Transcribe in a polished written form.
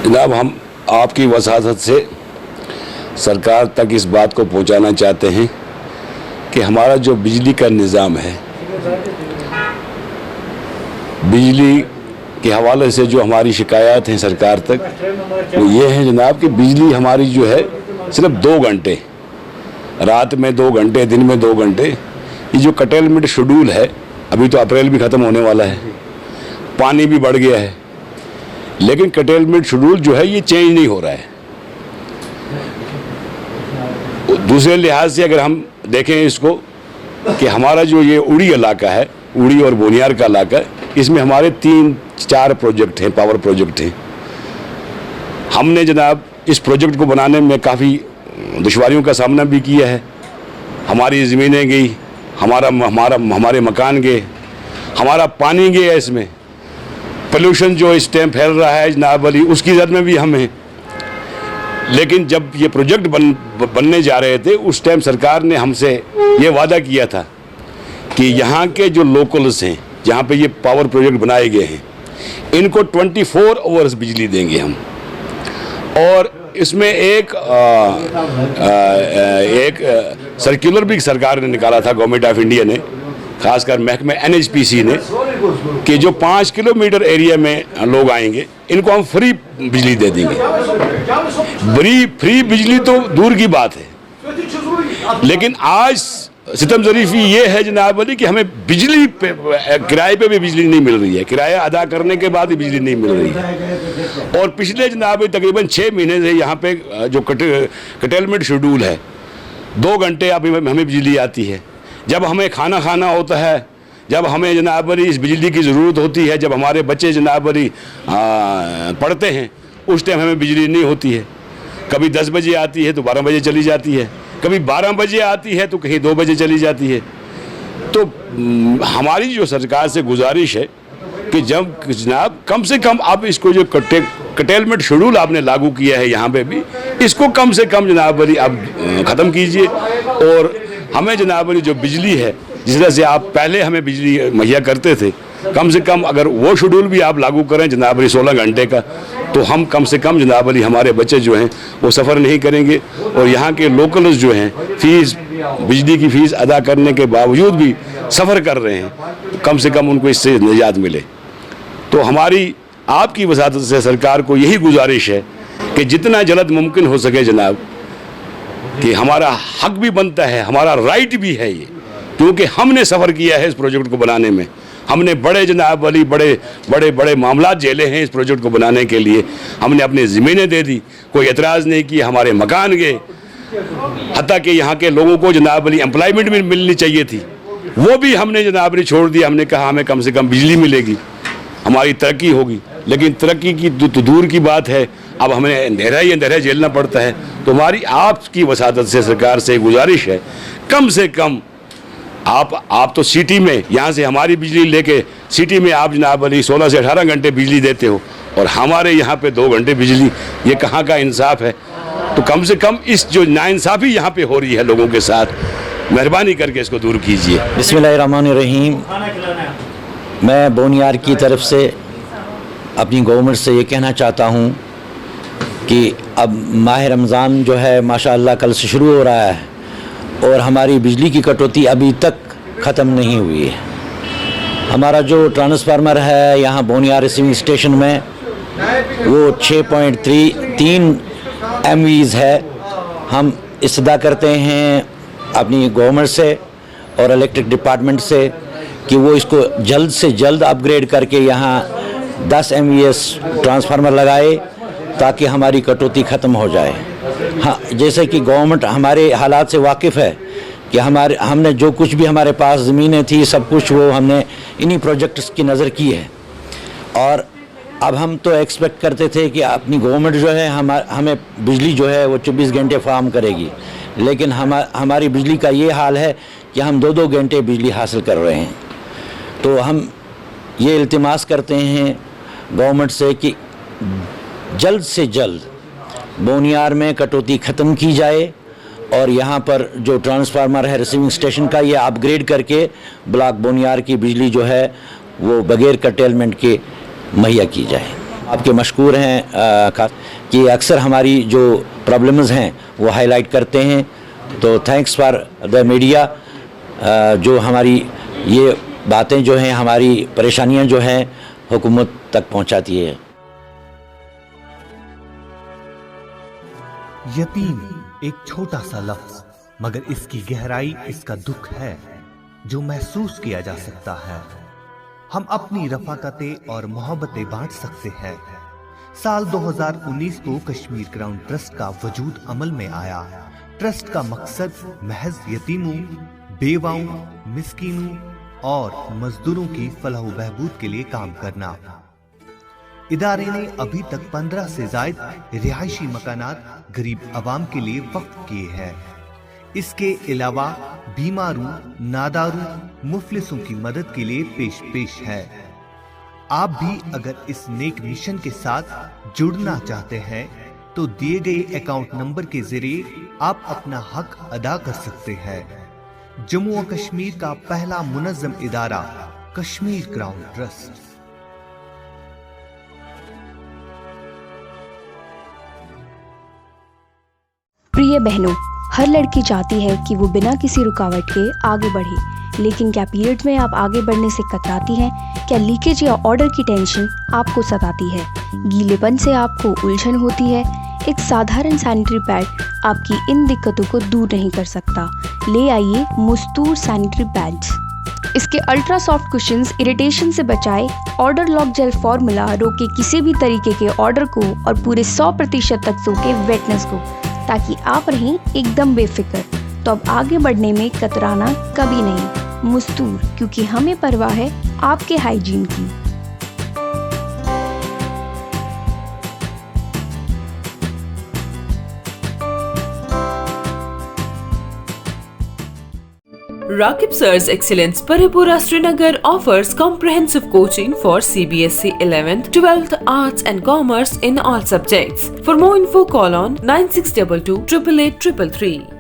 जनाब, हम आपकी वसाहत से सरकार तक इस बात को पहुंचाना चाहते हैं कि हमारा जो बिजली का निज़ाम है, बिजली के हवाले से जो हमारी शिकायत हैं सरकार तक, वो ये है जनाब कि बिजली हमारी जो है सिर्फ 2 घंटे, रात में 2 घंटे, दिन में 2 घंटे। ये जो कटेलमेंट शेड्यूल है, अभी तो अप्रैल भी ख़त्म होने वाला है, पानी भी बढ़ गया है, लेकिन कटेलमेंट शेड्यूल जो है ये चेंज नहीं हो रहा है। दूसरे लिहाज से अगर हम देखें इसको कि हमारा जो ये उड़ी इलाका है, उड़ी और बोनियार का इलाका, इसमें हमारे 3-4 प्रोजेक्ट हैं, पावर प्रोजेक्ट हैं। हमने जनाब इस प्रोजेक्ट को बनाने में काफ़ी दुश्वारियों का सामना भी किया है। हमारी ज़मीनें गई, हमारे मकान गए, हमारा पानी गया, इसमें पोल्यूशन जो इस टाइम फैल रहा है जनाब अली, उसकी जद में भी हम हैं। लेकिन जब ये प्रोजेक्ट बनने जा रहे थे, उस टाइम सरकार ने हमसे ये वादा किया था कि यहाँ के जो लोकल्स हैं, जहाँ पे ये पावर प्रोजेक्ट बनाए गए हैं, इनको 24 आवर्स बिजली देंगे हम। और इसमें एक सर्कुलर भी सरकार ने निकाला था, गवर्नमेंट ऑफ इंडिया ने, खासकर महकमे NHPC ने, कि जो 5 किलोमीटर एरिया में लोग आएंगे इनको हम फ्री बिजली दे देंगे। फ्री बिजली तो दूर की बात है, लेकिन आज सितम ज़रीफ़ी ये है जनाब अली कि हमें बिजली किराए पे भी बिजली नहीं मिल रही है, किराया अदा करने के बाद भी बिजली नहीं मिल रही है। और पिछले जनाब तकरीबन 6 महीने से यहाँ पे जो कटेलमेंट शेड्यूल है, 2 घंटे अभी हमें बिजली आती है। जब हमें खाना खाना होता है, जब हमें जनाब अली इस बिजली की ज़रूरत होती है, जब हमारे बच्चे जनाब अली पढ़ते हैं, उस टाइम हमें बिजली नहीं होती है। कभी 10 बजे आती है तो 12 बजे चली जाती है, कभी 12 बजे आती है तो कहीं 2 बजे चली जाती है। तो हमारी जो सरकार से गुजारिश है कि जब जनाब कम से कम आप इसको जो कटेलमेंट शेड्यूल आपने लागू किया है यहाँ पे भी, इसको कम से कम जनाब अली आप ख़त्म कीजिए। और हमें जनाब अली जो बिजली है, जिस तरह से आप पहले हमें बिजली मुहैया करते थे, कम से कम अगर वो शेड्यूल भी आप लागू करें जनाब अली 16 घंटे का, तो हम कम से कम जनाब अली हमारे बच्चे जो हैं वो सफ़र नहीं करेंगे। और यहाँ के लोकल्स जो हैं फ़ीस, बिजली की फ़ीस अदा करने के बावजूद भी सफ़र कर रहे हैं, कम से कम उनको इससे निजात मिले। तो हमारी आपकी वसाहत से सरकार को यही गुजारिश है कि जितना जल्द मुमकिन हो सके जनाब, कि हमारा हक भी बनता है, हमारा राइट भी है ये, क्योंकि हमने सफ़र किया है इस प्रोजेक्ट को बनाने में। हमने बड़े जनाब अली बड़े मामला झेले हैं इस प्रोजेक्ट को बनाने के लिए। हमने अपनी ज़मीनें दे दी, कोई एतराज़ नहीं किया, हमारे मकान गए, हत्ता कि यहाँ के लोगों को जनाब अली एम्प्लॉयमेंट भी मिलनी चाहिए थी, वो भी हमने जनाब अली छोड़ दिया। हमने कहा हमें कम से कम बिजली मिलेगी, हमारी तरक्की होगी। लेकिन तरक्की की तो दूर की बात है, अब हमें अंधेरा झेलना पड़ता है। तो हमारी आपकी वसाहत से सरकार से गुजारिश है, कम से कम आप तो सिटी में यहाँ से हमारी बिजली लेके सिटी में आप जनाब अली 16 से 18 घंटे बिजली देते हो, और हमारे यहाँ पे 2 घंटे बिजली, ये कहाँ का इंसाफ है? तो कम से कम इस जो नाइंसाफ़ी यहाँ पे हो रही है लोगों के साथ, मेहरबानी करके इसको दूर कीजिए। बिस्मिल्लाहिर्रहमानिर्रहीम। मैं बोनियार की तरफ से अपनी गवर्नमेंट से ये कहना चाहता हूँ कि अब माह रमज़ान जो है माशाअल्लाह कल से शुरू हो रहा है, और हमारी बिजली की कटौती अभी तक ख़त्म नहीं हुई है। हमारा जो ट्रांसफार्मर है यहाँ बोनियार रिसीविंग स्टेशन में, वो 6.3 MVs है। हम इस्तदा करते हैं अपनी गवर्नमेंट से और इलेक्ट्रिक डिपार्टमेंट से कि वो इसको जल्द से जल्द अपग्रेड करके यहाँ 10 MVs ट्रांसफार्मर लगाए, ताकि हमारी कटौती ख़त्म हो जाए। हाँ, जैसे कि गवर्नमेंट हमारे हालात से वाकिफ़ है कि हमने जो कुछ भी हमारे पास ज़मीनें थी, सब कुछ वो हमने इन्हीं प्रोजेक्ट्स की नज़र की है। और अब हम तो एक्सपेक्ट करते थे कि अपनी गवर्नमेंट जो है हमें बिजली जो है वो 24 घंटे फराहम करेगी, लेकिन हमारी बिजली का ये हाल है कि हम 2-2 घंटे बिजली हासिल कर रहे हैं। तो हम ये इल्तिमास करते हैं गवर्नमेंट से कि जल्द से जल्द बोनियार में कटौती ख़त्म की जाए, और यहाँ पर जो ट्रांसफार्मर है रिसीविंग स्टेशन का, ये अपग्रेड करके ब्लॉक बोनियार की बिजली जो है वो बगैर कटेलमेंट के मुहैया की जाए। आपके मशकूर हैं कि अक्सर हमारी जो प्रॉब्लम्स हैं वो हाईलाइट करते हैं, तो थैंक्स फॉर द मीडिया जो हमारी ये बातें जो हैं, हमारी परेशानियां जो हैं हुकूमत तक पहुंचाती है। यतीम एक छोटा सा लफ्ज, मगर इसकी गहराई इसका दुख है जो महसूस किया जा सकता है। हम अपनी रफाकतें और मोहब्बतें बांट सकते हैं। साल 2019 को कश्मीर ग्राउंड ट्रस्ट का वजूद अमल में आया। ट्रस्ट का मकसद महज यतीमों, बेवाओं, मिस्कीनों और मजदूरों की फलाह बहबूद के लिए काम करना। इदारे ने अभी तक 15 से ज्यादा रिहायशी मकानात गरीब आवाम के लिए वक्फ किए हैं। इसके अलावा बीमारों, नादारों, मुफलिसों की मदद के लिए पेश है। आप भी अगर इस नेक मिशन के साथ जुड़ना चाहते हैं तो दिए गए अकाउंट नंबर के जरिए आप अपना हक अदा कर सकते हैं। जम्मू और कश्मीर का पहला मुनज़्ज़म इदारा कश्मीर ग्राउंड ट्रस्ट। प्रिय बहनों, हर लड़की चाहती है कि वो बिना किसी रुकावट के आगे बढ़े, लेकिन क्या पीरियड में आप आगे बढ़ने से कतराती हैं? क्या लीकेज या ऑर्डर की टेंशन आपको सताती है? गीलेपन से आपको उलझन होती है? एक साधारण सैनिटरी पैड आपकी इन दिक्कतों को दूर नहीं कर सकता। ले आइए मुस्तूर सैनिटरी पैड्स। इसके अल्ट्रा सॉफ्ट कुशंस इरिटेशन से बचाए, ऑर्डर लॉक जेल फॉर्मूला रोके किसी भी तरीके के ऑर्डर को और पूरे 100% तक रोके वेटनेस को, ताकि आप रहें एकदम बेफिक्र। तो अब आगे बढ़ने में कतराना कभी नहीं। मुस्तूर, क्योंकि हमें परवाह है आपके हाइजीन की। Rakib Sir's Excellence Paripura Srinagar offers comprehensive coaching for CBSE 11th, 12th, Arts and Commerce in all subjects. For more info, call on 9622 888 333.